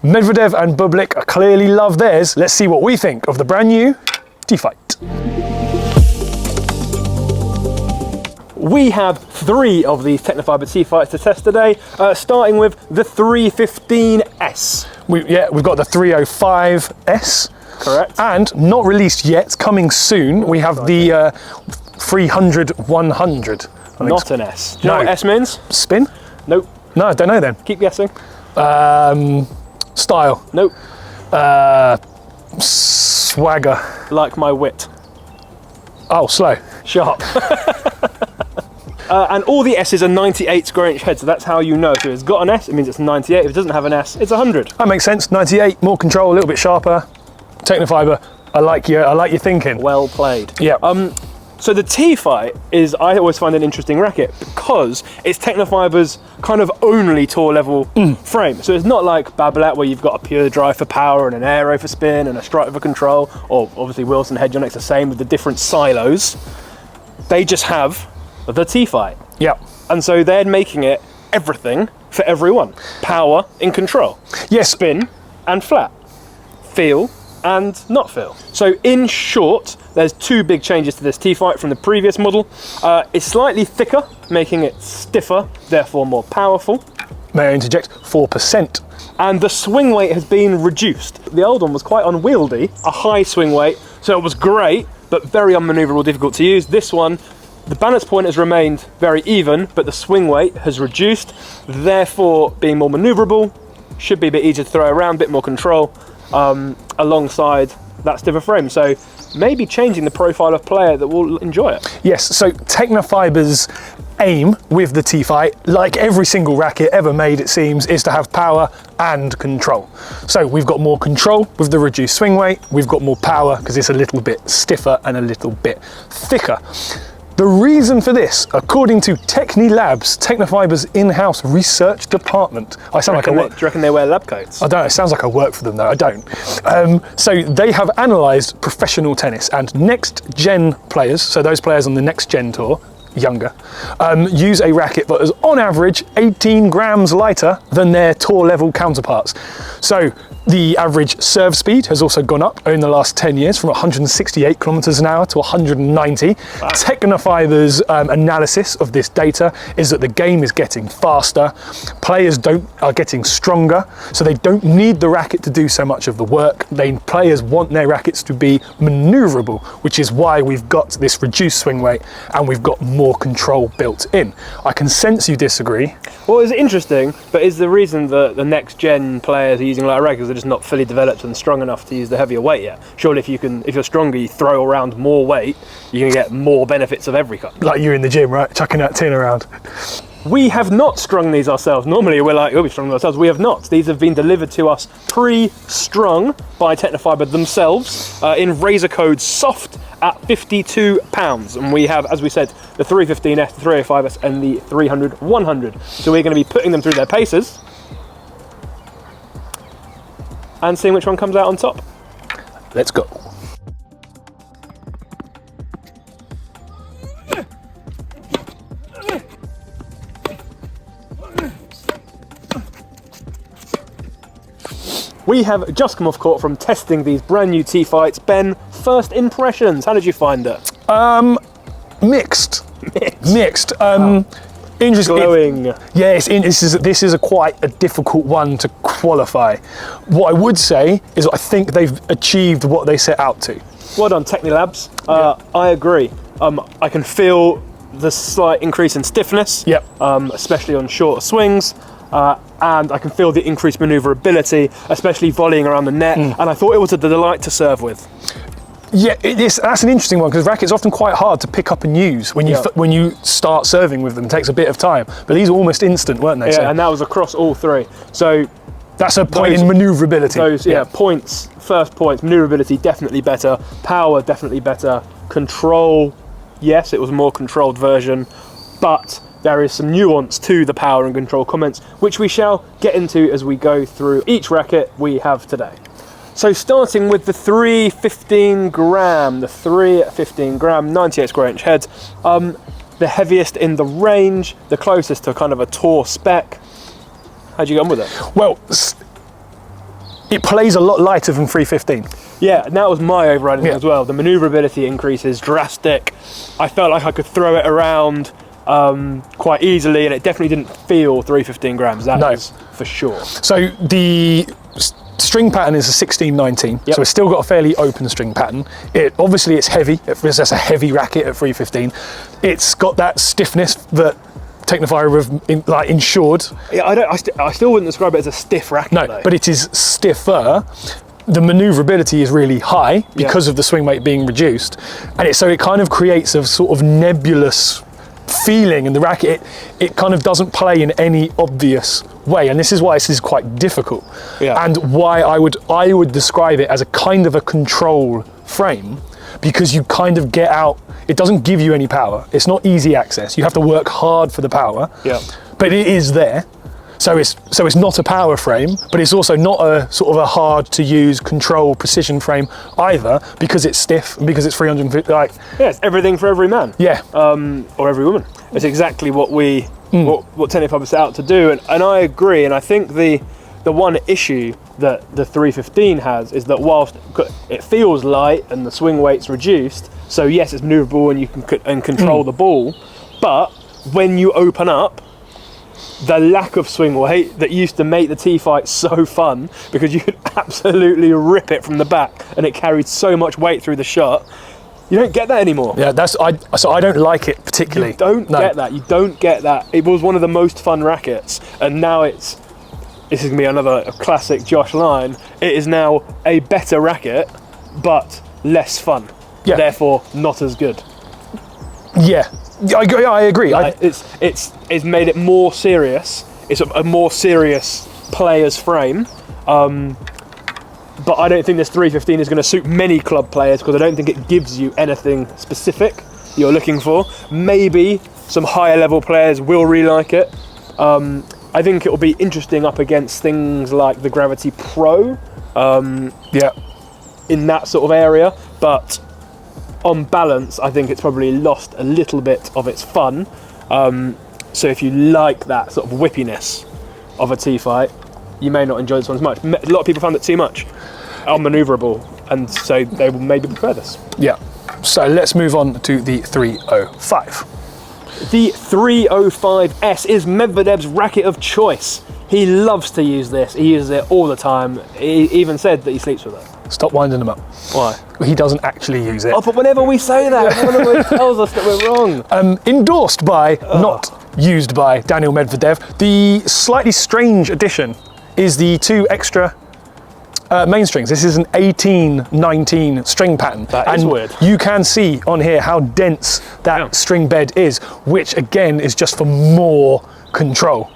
Medvedev and Bublik clearly love theirs. Let's see what we think of the brand new T-Fight. We have 3 of these Tecnifibre T-Fights to test today, starting with the 315S. We've got the 305S. Correct. And not released yet, coming soon, we have the 300-100. Not an S. Do you know what S means? Spin? Nope. No, I don't know then. Keep guessing. Style? Nope. Swagger? Like my wit. Oh, slow. Sharp. And all the S's are 98 square inch heads, so that's how you know. If it's got an S, it means it's 98. If it doesn't have an S, it's 100. That makes sense. 98, more control, a little bit sharper. Tecnifibre, I like your thinking. Well played. Yeah. So the T-Fight is, I always find an interesting racket because it's Tecnifibre's kind of only tour level frame. So it's not like Babolat where you've got a pure drive for power and an aero for spin and a strike for control, or obviously Wilson Hedgeonix the same with the different silos. They just have the T-Fight. Yeah. And so they're making it everything for everyone. Power and control. Yes. Spin and flat. Feel and not feel. So in short, there's 2 big changes to this T-Fight from the previous model. It's slightly thicker, making it stiffer, therefore more powerful. May I interject? 4%. And the swing weight has been reduced. The old one was quite unwieldy, a high swing weight, so it was great, but very unmaneuverable, difficult to use. This one, the balance point has remained very even, but the swing weight has reduced, therefore being more maneuverable, should be a bit easier to throw around, a bit more control, alongside that stiffer frame. So maybe changing the profile of player that will enjoy it. Yes, so Tecnifibre's aim with the T-Fight, like every single racket ever made it seems, is to have power and control. So we've got more control with the reduced swing weight, we've got more power because it's a little bit stiffer and a little bit thicker. The reason for this, according to Technilabs, Tecnifibre's in-house research department. I sound like I work. Do you reckon they wear lab coats? I don't know, it sounds like I work for them though, I don't. So they have analysed professional tennis and next-gen players, so those players on the next-gen tour, younger, use a racket that is on average 18 grams lighter than their tour level counterparts. So the average serve speed has also gone up in the last 10 years from 168 kilometers an hour to 190. Wow. Tecnifibre's analysis of this data is that the game is getting faster, players are getting stronger, so they don't need the racket to do so much of the work. Players want their rackets to be maneuverable, which is why we've got this reduced swing weight and we've got more control built in. I can sense you disagree. Well, it's interesting, but is the reason that the next gen players are using lighter rackets are just not fully developed and strong enough to use the heavier weight yet? Surely if you're stronger, you throw around more weight, you're gonna get more benefits of every kind. Like you in the gym, right? Chucking that tin around. We have not strung these ourselves. Normally we're like, oh, we strung them ourselves. We have not. These have been delivered to us pre-strung by Tecnifibre themselves in razor code soft at £52. And we have, as we said, the 315S, the 305S and the 300-100. So we're going to be putting them through their paces and seeing which one comes out on top. Let's go. We have just come off court from testing these brand new T-Fights. Ben, first impressions, how did you find it? Mixed. Mixed. Interesting. Glowing. Yes, this is quite a difficult one to qualify. What I would say is I think they've achieved what they set out to. Well done, Technilabs. I agree. I can feel the slight increase in stiffness, yep. Especially on shorter swings. And I can feel the increased manoeuvrability, especially volleying around the net. And I thought it was a delight to serve with. Yeah, that's an interesting one because rackets are often quite hard to pick up and use when you start serving with them. It takes a bit of time, but these were almost instant, weren't they? Yeah, so, and that was across all 3. So that's a point in manoeuvrability. Those points. First points, manoeuvrability definitely better, power definitely better, control. Yes, it was a more controlled version, but there is some nuance to the power and control comments, which we shall get into as we go through each racket we have today. So starting with the 315 gram, 98 square inch heads, the heaviest in the range, the closest to kind of a tour spec. How'd you get on with it? Well, it plays a lot lighter than 315. Yeah, and that was my overriding thing as well. The manoeuvrability increase is drastic. I felt like I could throw it around quite easily, and it definitely didn't feel 315 grams. That is for sure. So the string pattern is a 16-19, so it's still got a fairly open string pattern. Obviously it's heavy. It's a heavy racket at 315. It's got that stiffness that Tecnifibre have ensured. Yeah, I still wouldn't describe it as a stiff racket. No, though. but it is stiffer. The manoeuvrability is really high because of the swing weight being reduced, and so it kind of creates a sort of nebulous feeling in the racket. It kind of doesn't play in any obvious way, and this is why this is quite difficult, and why I would describe it as a kind of a control frame, because you kind of get out. It doesn't give you any power. It's not easy access. You have to work hard for the power, but it is there. So it's not a power frame, but it's also not a sort of a hard to use control precision frame either, because it's stiff and because it's 350. It's everything for every man. Or every woman. It's exactly what what Tecnifibre set out to do, and I agree. And I think the one issue that the 315 has is that whilst it feels light and the swing weight's reduced, so yes, it's manoeuvrable and you can control the ball, but when you open up, the lack of swing weight that used to make the T-Fight so fun, because you could absolutely rip it from the back and it carried so much weight through the shot, you don't get that anymore. Yeah, so I don't like it particularly. You don't get that. You don't get that. It was one of the most fun rackets, and now this is going to be another classic Josh line, it is now a better racket, but less fun. Yeah. Therefore, not as good. Yeah. I agree. It's made it more serious. It's a more serious player's frame, but I don't think this 315 is going to suit many club players, because I don't think it gives you anything specific you're looking for. Maybe some higher level players will really like it. I think it will be interesting up against things like the Gravity Pro, in that sort of area, but on balance, I think it's probably lost a little bit of its fun. So if you like that sort of whippiness of a T-Fight, you may not enjoy this one as much. A lot of people found it too much, unmanoeuvrable, and so they will maybe prefer this. Yeah. So let's move on to the 305. The 305S is Medvedev's racket of choice. He loves to use this. He uses it all the time. He even said that he sleeps with it. Stop winding him up. Why? He doesn't actually use it. Oh, but whenever we say that, everyone always tells us that we're wrong. Endorsed by, not used by, Daniel Medvedev. The slightly strange addition is the 2 extra main strings. This is an 18-19 string pattern. That is weird. You can see on here how dense that string bed is, which again is just for more control.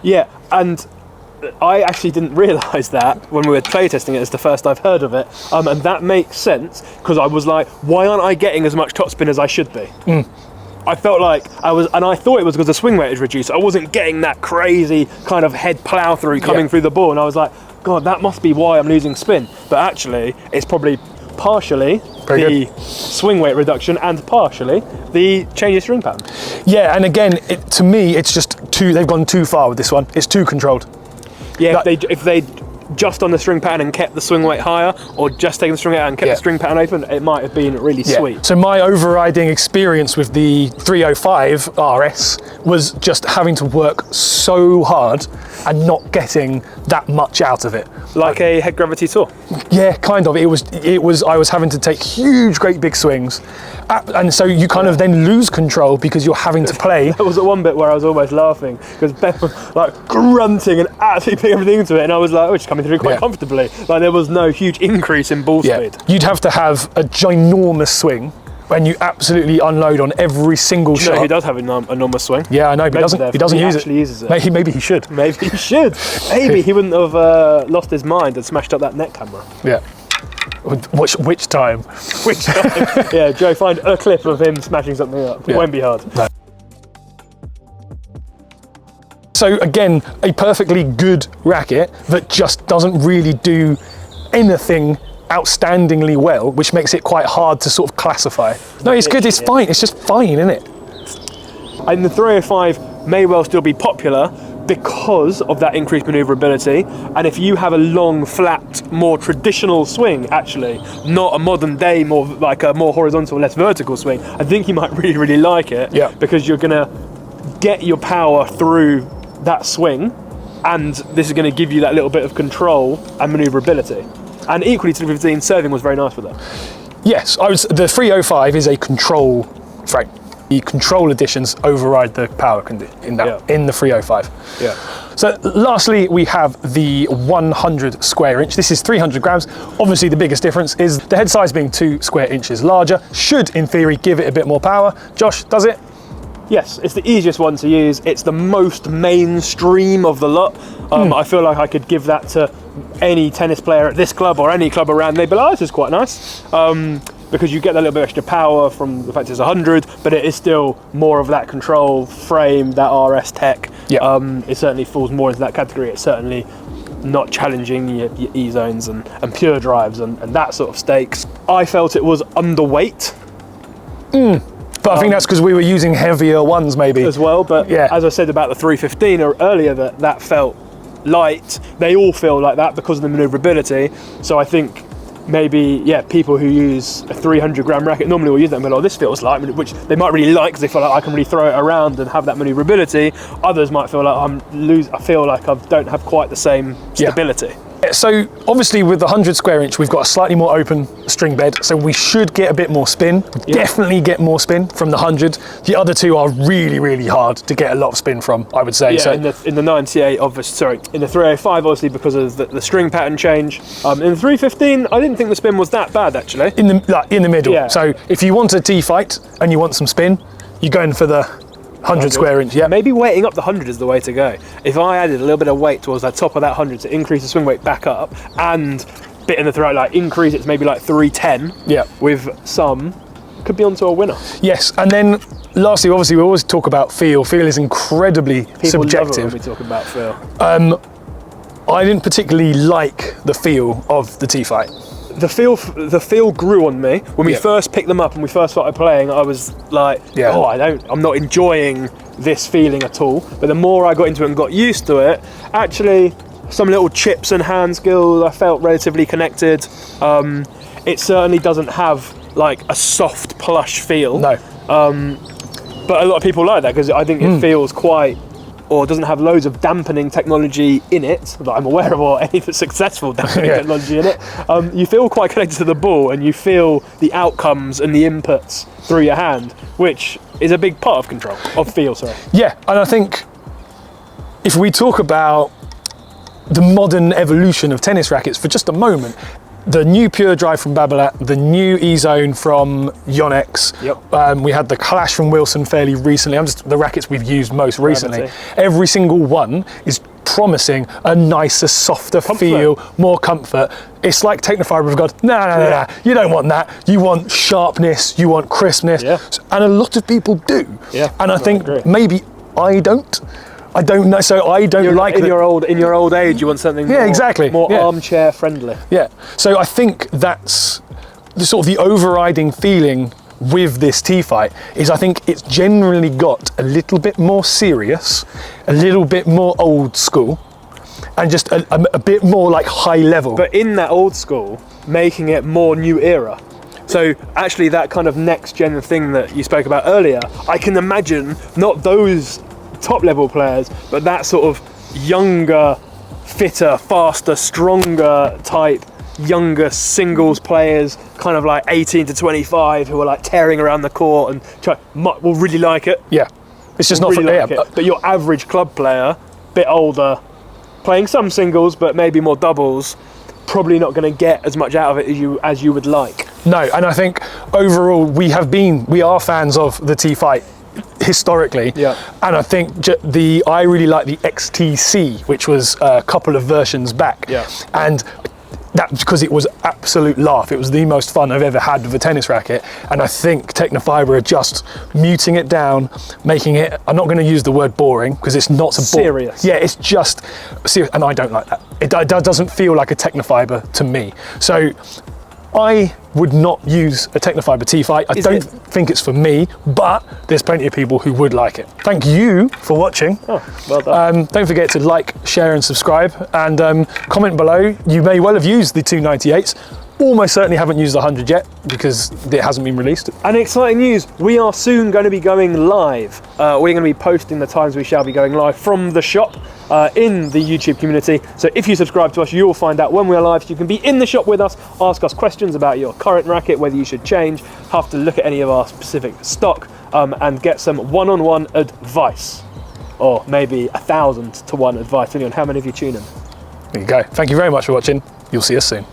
Yeah, and I actually didn't realise that when we were playtesting it. It's the first I've heard of it, and that makes sense, because I was like, why aren't I getting as much topspin as I should be? I felt like I was, and I thought it was because the swing weight is reduced. I wasn't getting that crazy kind of head plough through coming through the ball, and I was like, God, that must be why I'm losing spin. But actually, it's probably partially the swing weight reduction and partially the change of string pattern. Yeah, and again, to me, it's just they've gone too far with this one. It's too controlled. Yeah, if they just on the string pattern and kept the swing weight higher, or just taken the string out and kept the string pattern open, it might have been really sweet. So my overriding experience with the 305 RS was just having to work so hard and not getting that much out of it. Like a head gravity tour. Yeah, kind of. It was. I was having to take huge, great big swings, and so you kind of then lose control because you're having to play. There was at one bit where I was almost laughing because Ben was like grunting and absolutely putting everything into it, and I was like, oh, it's coming through quite comfortably. Like there was no huge increase in ball speed. You'd have to have a ginormous swing when you absolutely unload on every single shot. No, he does have an enormous swing. Yeah, I know, but he doesn't use it. He uses it. Maybe he should. Maybe he should. Maybe he wouldn't have lost his mind and smashed up that net camera. Yeah. Which time? Which time? Yeah, Joe, find a clip of him smashing something up. It won't be hard. No. So again, a perfectly good racket that just doesn't really do anything outstandingly well, which makes it quite hard to sort of classify. No, it's good, it's fine, it's just fine, isn't it? And the 305 may well still be popular, because of that increased manoeuvrability. And if you have a long, flat, more traditional swing, actually, not a modern day, more like a more horizontal, less vertical swing, I think you might really, really like it. Yeah. Because you're going to get your power through that swing, and this is going to give you that little bit of control and manoeuvrability. And equally to the 15, serving was very nice with it. Yes, the 305 is a control frame. The control additions override the power in the 305. Yeah. So lastly, we have the 100 square inch. This is 300 grams. Obviously, the biggest difference is the head size being 2 square inches larger. Should, in theory, give it a bit more power. Josh, does it? Yes, it's the easiest one to use. It's the most mainstream of the lot. I feel like I could give that to any tennis player at this club or any club around. They'd be like, oh, this is quite nice. Because you get that little bit extra power from the fact it's 100, but it is still more of that control frame, that RS tech. Yeah. It certainly falls more into that category. It's certainly not challenging your E-zones and pure drives and that sort of stakes. I felt it was underweight. But I think that's because we were using heavier ones maybe. As well, but yeah. As I said about the 315 earlier, that felt light. They all feel like that because of the manoeuvrability. So I think maybe, people who use a 300 gram racket normally will use that and be like, oh, this feels light, which they might really like because they feel like I can really throw it around and have that manoeuvrability. Others might feel like I feel like I don't have quite the same stability. So obviously with the 100 square inch, we've got a slightly more open string bed, so we should get a bit more spin. Definitely get more spin from the 100. The other two are really, really hard to get a lot of spin from, I would say. Yeah, so in the 98, in the 305, obviously because of the string pattern change. In the 315, I didn't think the spin was that bad actually. in the middle. Yeah. So if you want a T-Fight and you want some spin, you're going for the 100 square inch. Yeah. Maybe weighting up the 100 is the way to go. If I added a little bit of weight towards the top of that 100 to increase the swing weight back up and bit in the throat, like increase it to maybe like 310. Yeah. With some, could be onto a winner. Yes, and then lastly, obviously, we always talk about feel. Feel is incredibly subjective. Love it when we talk about feel. I didn't particularly like the feel of the T-Fight. The feel grew on me when we first picked them up and we first started playing. I was like, I'm not enjoying this feeling at all. But the more I got into it and got used to it, actually, some little chips and hand skills, I felt relatively connected. It certainly doesn't have like a soft plush feel. No. But a lot of people like that because I think it feels quite, or doesn't have loads of dampening technology in it that I'm aware of, or any successful dampening technology in it. You feel quite connected to the ball and you feel the outcomes and the inputs through your hand, which is a big part of control, of feel, sorry. Yeah, and I think if we talk about the modern evolution of tennis rackets for just a moment, the new Pure Drive from Babolat, the new E-Zone from Yonex. Yep. We had the Clash from Wilson fairly recently. The rackets we've used most recently. Gravity. Every single one is promising a nicer, softer feel, more comfort. It's like Tecnifibre. We've got, nah, you don't want that. You want sharpness, you want crispness. Yeah. And a lot of people do. Yeah. And I think maybe I don't know, so I don't like in your old age. You want something more armchair friendly. Yeah. So I think that's the sort of the overriding feeling with this T-Fight is I think it's generally got a little bit more serious, a little bit more old school, and just a bit more like high level. But in that old school, making it more new era. So actually that kind of next gen thing that you spoke about earlier, I can imagine not those top level players, but that sort of younger, fitter, faster, stronger type, younger singles players, kind of like 18 to 25, who are like tearing around the court and will really like it. Yeah, it's just not really for it. But your average club player, bit older, playing some singles but maybe more doubles, probably not going to get as much out of it as you would like. No, and I think overall we are fans of the T-Fight historically, and I think I really like the XTC, which was a couple of versions back, and that's because it was absolute laugh. It was the most fun I've ever had with a tennis racket, and I think Tecnifibre are just muting it down, making it, I'm not going to use the word boring because it's not serious. Yeah, it's just serious, and I don't like that. It doesn't feel like a Tecnifibre to me. So I would not use a Tecnifibre T-Fight. I don't think it's for me, but there's plenty of people who would like it. Thank you for watching. Oh, well done. Don't forget to like, share and subscribe, and comment below. You may well have used the 298s. Almost certainly haven't used the 100 yet because it hasn't been released. And exciting news, we are soon going to be going live. We're going to be posting the times we shall be going live from the shop in the YouTube community. So if you subscribe to us, you will find out when we're live. So you can be in the shop with us, ask us questions about your current racket, whether you should change, have to look at any of our specific stock, and get some one-on-one advice. Or maybe 1,000 to 1 advice, depending on how many of you tune in. There you go. Thank you very much for watching. You'll see us soon.